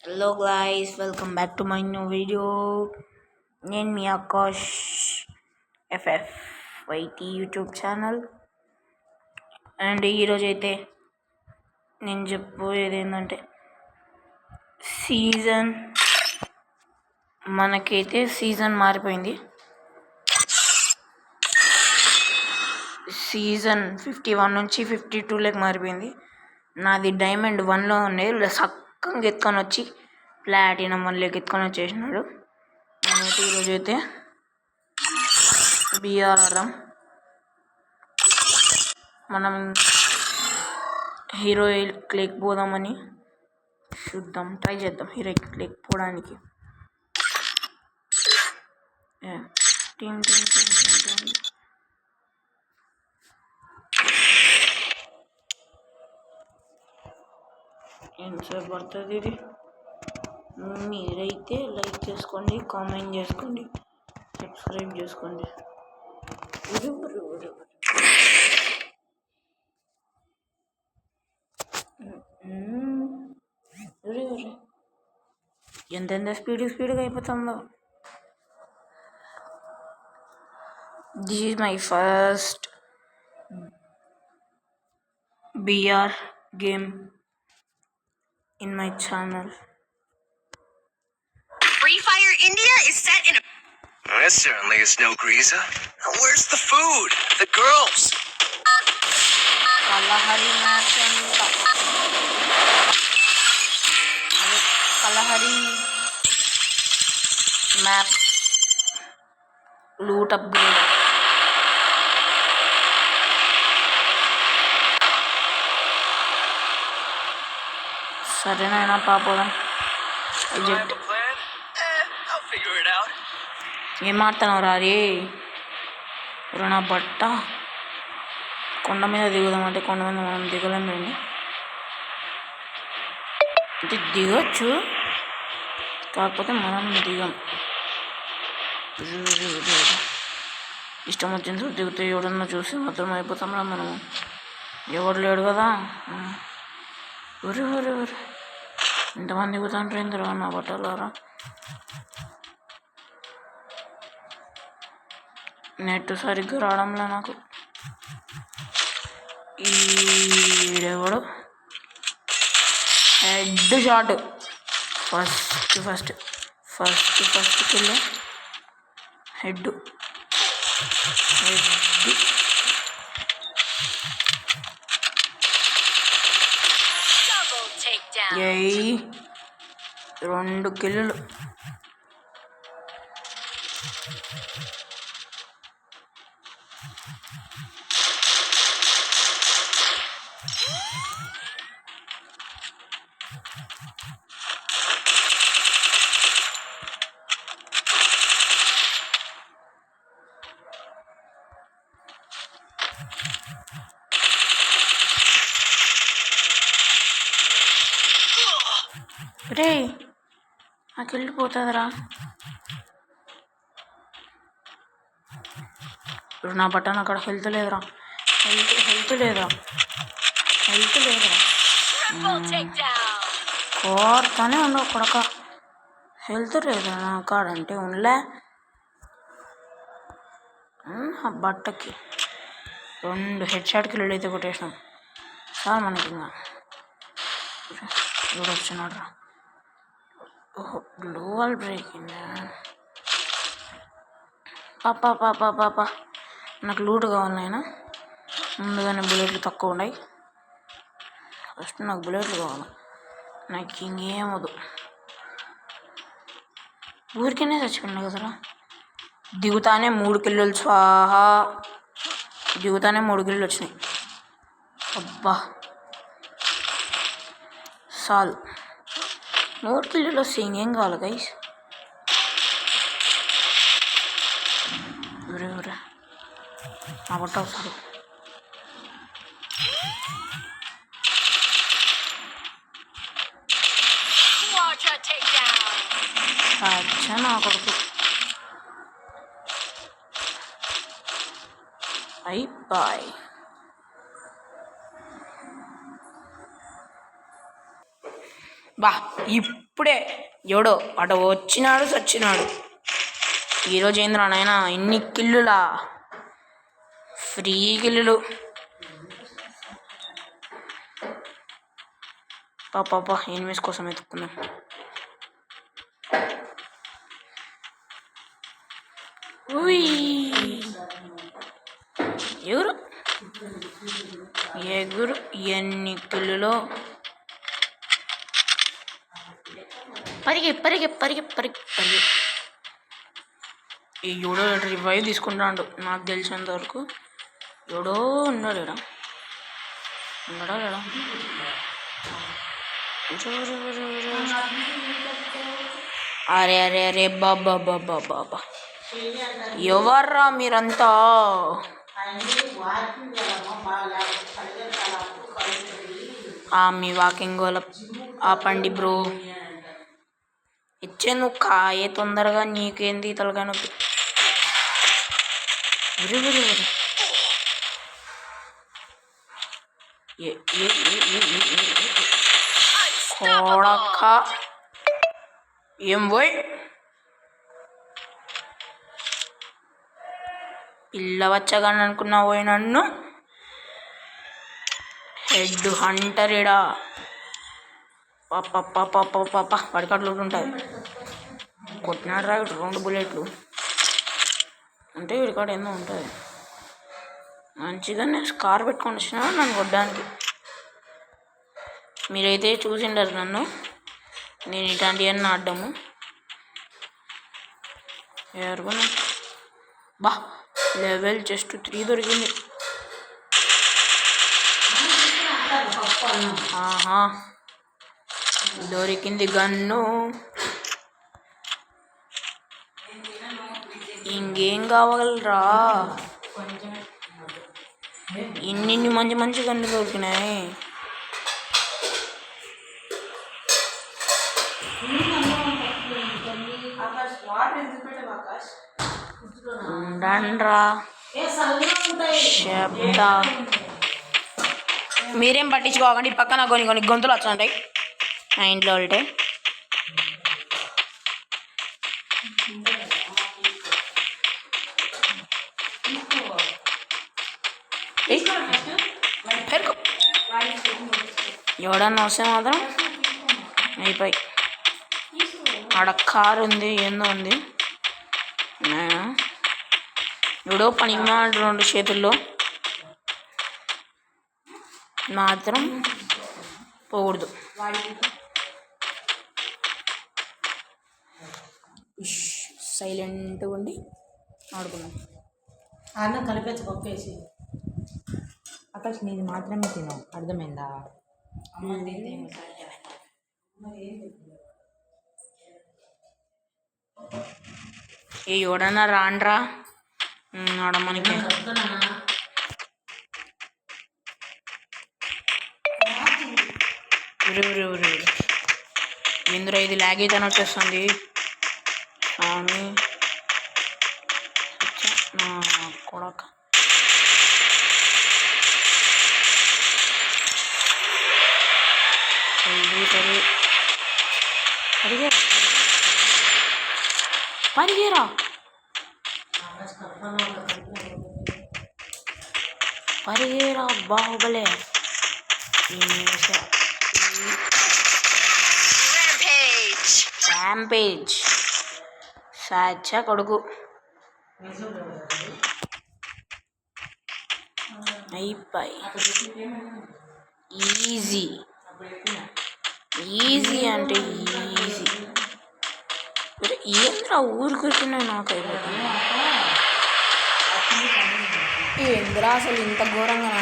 Hello guys, welcome back to my new video. నేను మీ Akash FF YT YouTube channel. And ఈరోజు అయితే నేను చెప్పబోయేది ఏంటంటే మనకైతే సీజన్ మారిపోయింది. సీజన్ 51 నుంచి 52లోకి మారిపోయింది. నాది డైమండ్ 1లో ఉండేది, సక్కంగా ఎత్తుకొని వచ్చి ప్లాటినం 1లోకి ఎత్తుకొని వచ్చేసినాడు. నేనైతే ఈరోజు అయితే బిఆర్ ఆడదాం. మనం హీరో లేకపోదామని చూద్దాం, ట్రై చేద్దాం హీరో లేకపోవడానికి. ఎంతసేపు పడుతుంది ఇది? మీరైతే లైక్ చేసుకోండి, కామెంట్ చేసుకోండి, సబ్స్క్రైబ్ చేసుకోండి. ఎంతెంత స్పీడ్గా అయిపోతుందో. This is my first BR game in my channel. Free Fire India is set in a... That certainly is no Griza. Where's the food? The girls? Kalahari match anta. Kalahari map loot upgrade. సరేనా పాపోదాం. ఏం ఆడుతున్నావు రా? నా బట్ట కొండ మీద దిగుదామంటే కొండ మీద మనం దిగలేమండి. అంటే దిగచ్చు, కాకపోతే మనం దిగం. ఇష్టం వచ్చిన దిగితే ఎవడన్నా చూసి మాత్రం అయిపోతాం రా మనము. ఎవడు లేడు కదా. ఊరు ఇంతమంది దిగుతాంటారు ఇందులో నా బట్టలారా. నెట్ సరిగ్గా రావడంలో నాకు. ఈడెవడు head shot first kill head. ఏయ్ 2 కిల్లులు. రే నాకు వెళ్ళిపోతుందిరా. ఇప్పుడు నా బట్టన్ అక్కడ హెల్త్ లేదురా. కోరుతానే ఉండవు కొడక. హెల్త్ లేదా నా కాడంటే ఉండలే. ఆ బట్టకి 2 హెడ్ షాట్ కిల్లులు అయితే కొట్టేసినాం. సార్ మనకి ఇంకా ఇప్పుడు వచ్చినాడు రా. ఓహో గ్లో వాల్ బ్రేక్ అయిందా? పాపా నాకు లూట్ కావాలి నాయన. ముందుగానే బుల్లెట్లు తక్కువ ఉన్నాయి. ఫస్ట్ నాకు బుల్లెట్లు కావాలి, నాకు ఇంకేమదు. ఊరికనే చచ్చిపోయినా కదరా. దిగుతానే 3 కిల్లులు స్వాహా. దిగుతానే 3 కిల్లులు వచ్చినాయి. అబ్బా చాలు. 3 కిల్లులు వస్తే ఇంకేం కావాలి గైస్. ఊరే నా బట్ట వస్తాడు. అచ్చా నా కొడుకు అయిపోయి. బా ఇప్పుడే ఎవడో అటు వచ్చినాడు చచ్చినాడు. ఈరోజు ఏంద్రా నాయనా ఇన్ని కిల్లులా, ఫ్రీ కిల్లులు. పాప ఎనిమిస్ కోసం ఎత్తుకున్నాం. ఎగురు ఎన్ని కిల్లులో. పరిగి ఈ ఎవడో రివైవ్ తీసుకుంటాడు నాకు తెలిసినంత వరకు. ఎవడో ఉన్నాడు లేడా అరే అరే అరే బాబా బాబా బాబా ఎవర్రా మీరంతా? మీ వాకింగ్ వాళ్ళ ఆపండి బ్రో. ఇచ్చే నువ్వు కాయే తొందరగా, నీకేంది తలకాయ నొప్పి. కొడక ఏం పోయి పిల్ల వచ్చగాని అనుకున్నా పోయి నన్ను. హెడ్ హంటర్ ఇడా పాప పడికట్లు ఉంటుంది. కొట్టినాడు రా 2 బుల్లెట్లు అంటే వీడికాడ ఏందో ఉంటుంది. మంచిగా నేను స్కార్ పెట్టుకొని వచ్చినా నన్ను కొట్టడానికి. మీరైతే చూసిండరు నన్ను, నేను ఇట్లాంటివన్నీ ఆడము. ఎవరు బా లెవెల్ జస్ట్ 3 దొరికింది. దొరికింది గన్ను. ఇంకేం కావాలరా? ఇన్ని మంచి గన్ను దొరికినాయి. ఉండండ్రా చెప్తా. మీరేం పట్టించుకోకండి. పక్కన కొన్ని గొంతులు వచ్చాయి నా ఇంట్లో ఉంటే. ఎవడన్నా వస్తే మాత్రం అయిపోయి. ఆడ కారు ఉంది, ఏందో ఉంది. ఎవడో పనికి 2 చేతుల్లో మాత్రం పోకూడదు. సైలెంట్గా ఉండి ఆడుకున్నాం. అన్నం కలిపేసి పప్పేసి ఆకాష్ నీది మాత్రమే తిను, అర్థమైందా? ఎవడన్నా రాండ్రా ఆడమ్మనికి. ఇందులో ఇది లాగ్ అయితే వచ్చేస్తుంది స్వామి. నా కొడక పరిగేరా బాహుబలే. ర్యాంపేజ్ సాచ కొడుకు అయిపోయి. ఈజీ అంటే ఈజీ. ఏంద్రా ఊరికొచ్చినాయి నాకు అయిపోతుంది. ఏంద్రా అసలు ఇంత ఘోరంగా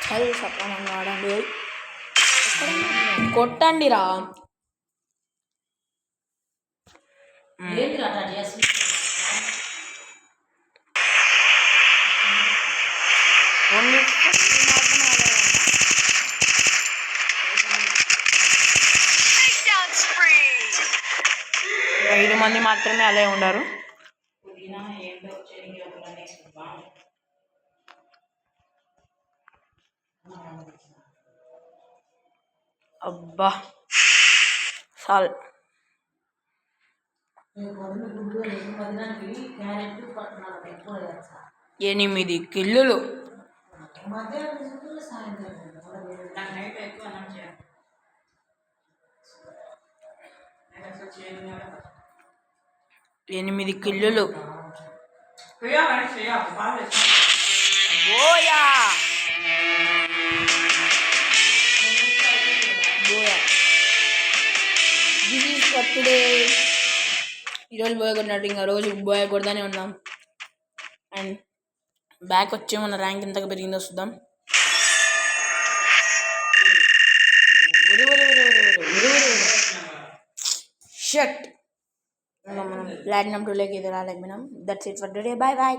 చదువు సప్లమంగా ఆడండి. కొట్టండిరా. ఓన్లీ 5 మంది మాత్రమే అలా ఉండరు. అబ్బా చాలు. వదినకి క్యారెట్ పట్టణాలు ఎక్కువ తెలుసా 8 కిలోలు. మధ్యాహ్నం తీసుకుంటే సాయంత్రం నైట్ ఎక్కువ అన్నం చేయాలి 8 కిలోలు. Buoy buoy. This is for today. ఈరోజు బోయ కొట్టినట్టు ఇంకా రోజు బోయ కొడతానే ఉన్నాం. అండ్ బ్యాక్ వచ్చే మన ర్యాంక్ ఎంతగా పెరిగిందో చూద్దాం. షట్. మనం ప్లాటినం 2 లోకి అయితే రాలేకపోయినాం. That's it for today. Bye bye.